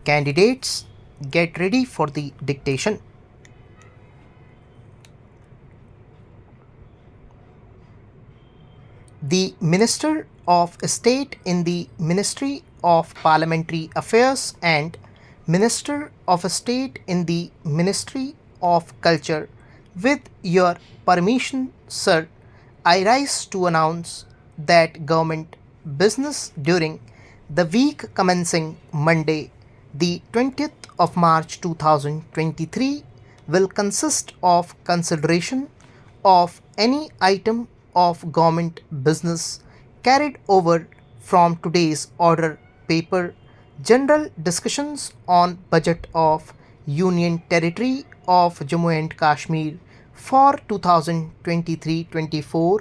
Candidates, get ready for the dictation. The Minister of State in the Ministry of Parliamentary Affairs and Minister of State in the Ministry of Culture. With your permission, sir, I rise to announce that government business during the week commencing Monday, the 20th of March 2023, will consist of consideration of any item of government business carried over from today's order paper, general discussions on budget of Union Territory of Jammu and Kashmir for 2023-24,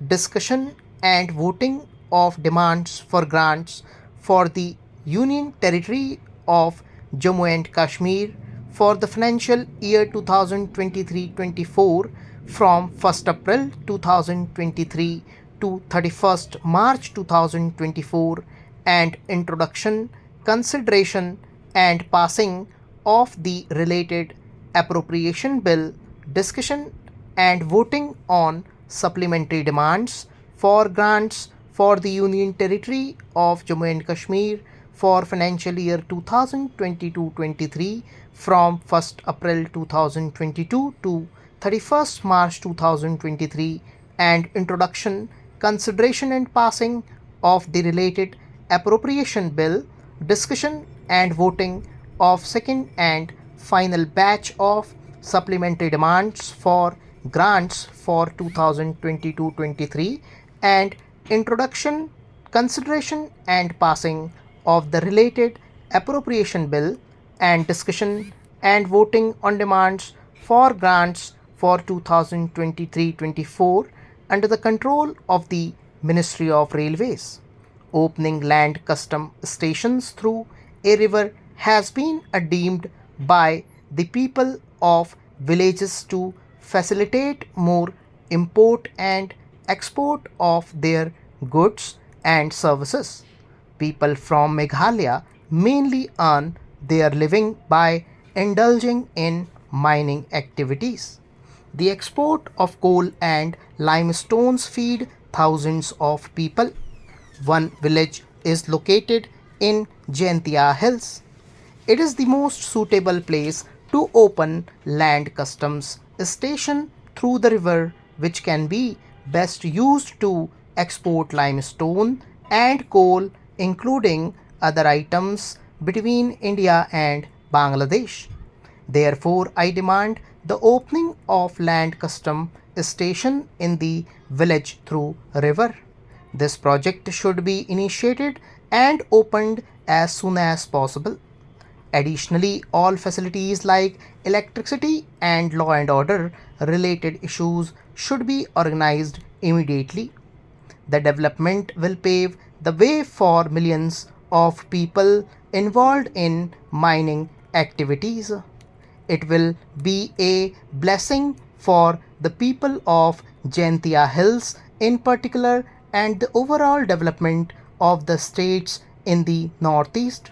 discussion and voting of demands for grants for the Union Territory of Jammu and Kashmir for the financial year 2023-24 from 1st April 2023 to 31st March 2024, and introduction, consideration and passing of the related appropriation bill, discussion and voting on supplementary demands for grants for the Union Territory of Jammu and Kashmir for financial year 2022-23 from 1st April 2022 to 31st March 2023, and introduction, consideration and passing of the related appropriation bill, discussion and voting of second and final batch of supplementary demands for grants for 2022-23, and introduction, consideration and passing of the related appropriation bill, and discussion and voting on demands for grants for 2023-24 under the control of the Ministry of Railways. Opening land custom stations through a river has been deemed by the people of villages to facilitate more import and export of their goods and services. People from Meghalaya mainly earn their living by indulging in mining activities. The export of coal and limestones feed thousands of people. One village is located in Jaintia Hills. It is the most suitable place to open land customs station through the river, which can be best used to export limestone and coal, including other items, between India and Bangladesh. Therefore, I demand the opening of land custom station in the village through river. This project should be initiated and opened as soon as possible. Additionally, all facilities like electricity and law and order related issues should be organized immediately. The development will pave the way for millions of people involved in mining activities. It will be a blessing for the people of Jaintia Hills in particular and the overall development of the states in the Northeast.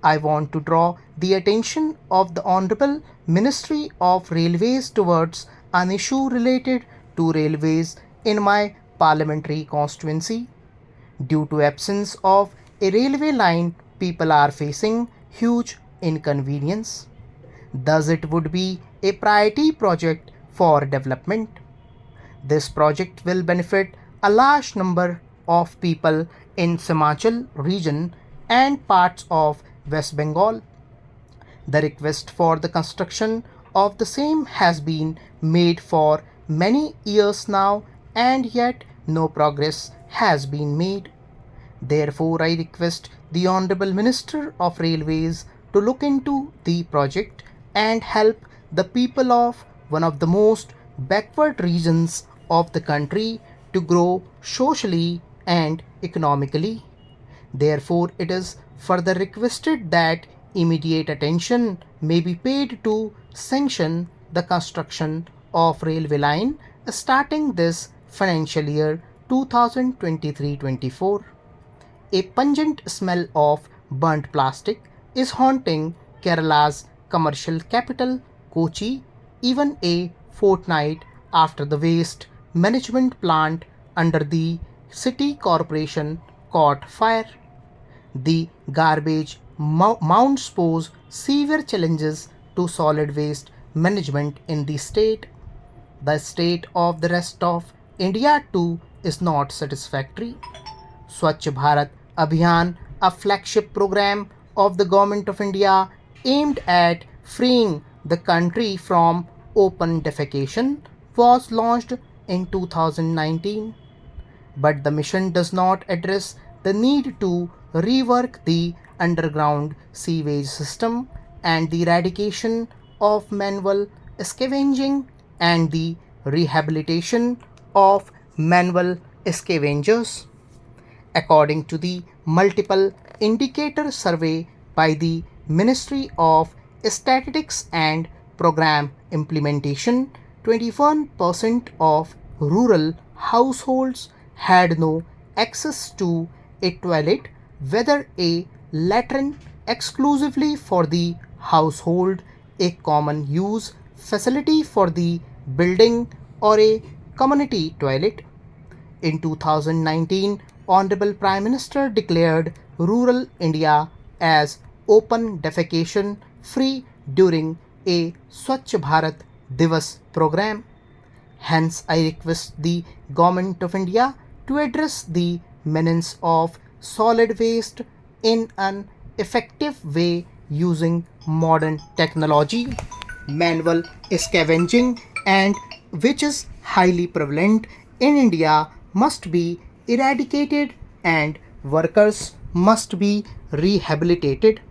I want to draw the attention of the Honorable Ministry of Railways towards an issue related to railways in my parliamentary constituency. Due to absence of a railway line, people are facing huge inconvenience. Thus, it would be a priority project for development. This project will benefit a large number of people in Simachal region and parts of West Bengal. The request for the construction of the same has been made for many years now, and yet no progress has been made. Therefore, I request the Honorable Minister of Railways to look into the project and help the people of one of the most backward regions of the country to grow socially and economically. Therefore, it is further requested that immediate attention may be paid to sanction the construction of railway line starting this financial year 2023-24. A pungent smell of burnt plastic is haunting Kerala's commercial capital, Kochi, even a fortnight after the waste management plant under the city corporation caught fire. The garbage mounds pose severe challenges to solid waste management in the state. The state of the rest of India too is not satisfactory. Swachh Bharat Abhiyan, a flagship program of the Government of India aimed at freeing the country from open defecation, was launched in 2019. But the mission does not address the need to rework the underground sewage system and the eradication of manual scavenging and the rehabilitation of manual scavengers. According to the multiple indicator survey by the Ministry of Statistics and Program Implementation, 21% of rural households had no access to a toilet, whether a latrine exclusively for the household, a common use facility for the building, or a community toilet. In 2019, Honorable Prime Minister declared rural India as open defecation free during a Swachh Bharat Divas program. Hence, I request the Government of India to address the menace of solid waste in an effective way using modern technology, manual scavenging, and which is highly prevalent in India, must be eradicated and workers must be rehabilitated.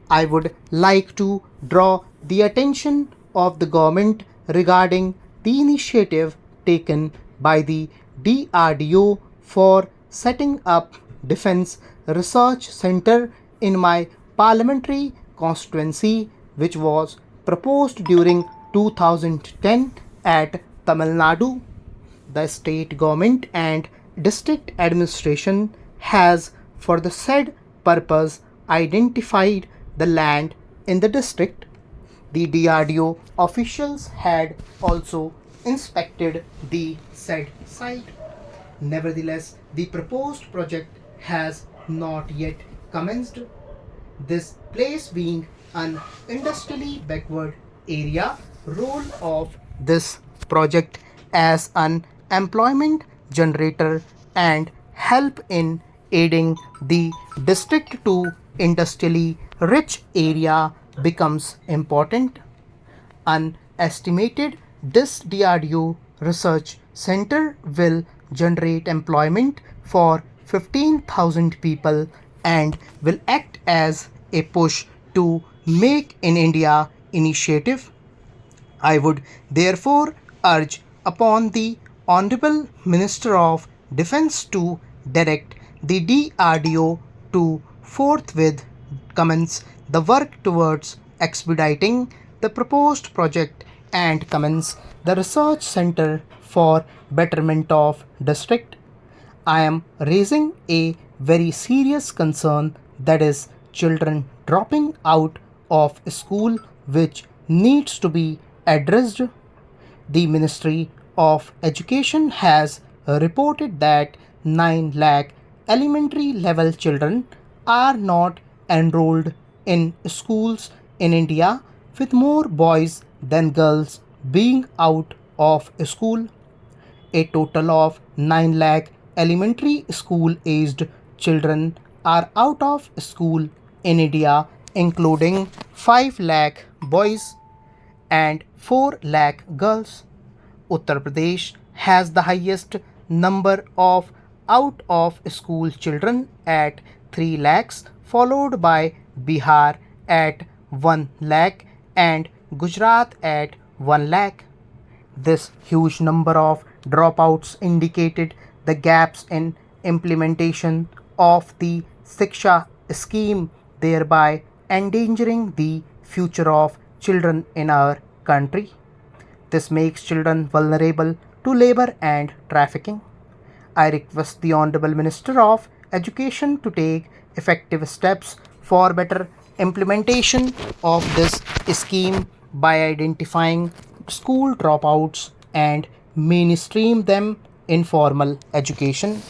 I would like to draw the attention of the government regarding the initiative taken by the DRDO for setting up Defense Research Center in my parliamentary constituency, which was proposed during 2010 at Tamil Nadu. The state government and district administration has for the said purpose identified the land in the district. The DRDO officials had also inspected the said site. Nevertheless, the proposed project has not yet commenced. This place being an industrially backward area, role of this project as an employment generator and help in aiding the district to industrially rich area becomes important. An estimated this DRDO research center will generate employment for 15,000 people and will act as a push to Make in India initiative. I would therefore urge upon the Honorable Minister of Defence to direct the DRDO to forthwith commence the work towards expediting the proposed project and commence the research center for betterment of district. I am raising a very serious concern, that is children dropping out of school, which needs to be addressed. The Ministry of Education has reported that 9 lakh elementary level children are not enrolled in schools in India, with more boys than girls being out of school. A total of 9 lakh elementary school aged children are out of school in India, including 5 lakh boys and 4 lakh girls. Uttar Pradesh has the highest number of out of school children at 3 lakhs, followed by Bihar at 1 lakh and Gujarat at 1 lakh. This huge number of dropouts indicated the gaps in implementation of the Shiksha scheme, thereby endangering the future of children in our country. This makes children vulnerable to labor and trafficking. I request the Honorable Minister of Education to take effective steps for better implementation of this scheme by identifying school dropouts and mainstream them in formal education.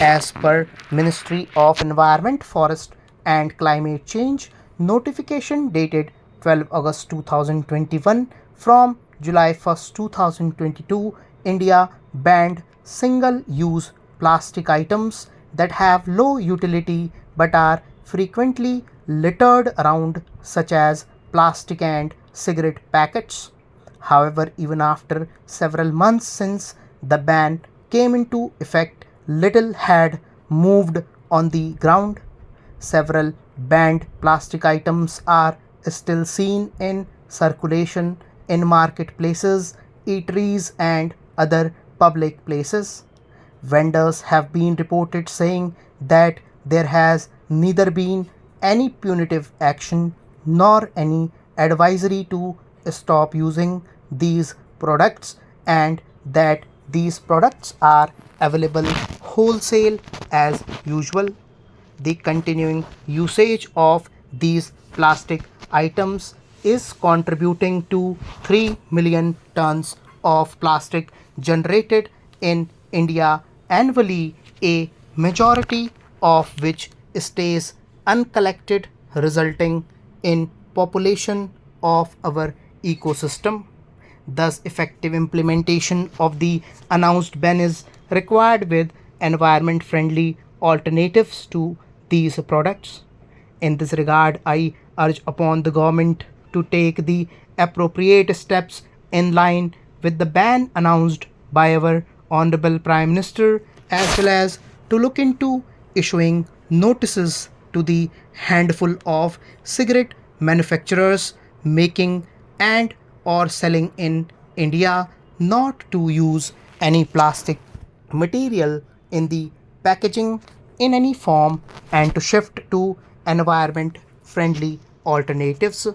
As per Ministry of Environment, Forest and Climate Change notification dated 12 August 2021, from July 1st, 2022, India banned single-use plastic items that have low utility but are frequently littered around, such as plastic and cigarette packets. However, even after several months since the ban came into effect, little had moved on the ground. Several banned plastic items are still seen in circulation in marketplaces, eateries, and other public places. Vendors have been reported saying that there has neither been any punitive action nor any advisory to stop using these products, and that these products are available wholesale as usual. The continuing usage of these plastic items is contributing to 3 million tons of plastic generated in India annually, a majority of which stays uncollected, resulting in population of our ecosystem. Thus, effective implementation of the announced ban is required, with environment friendly alternatives to these products. In this regard, I urge upon the government to take the appropriate steps in line with the ban announced by our Honorable Prime Minister, as well as to look into issuing notices to the handful of cigarette manufacturers making and or selling in India not to use any plastic material in the packaging in any form, and to shift to environment friendly alternatives.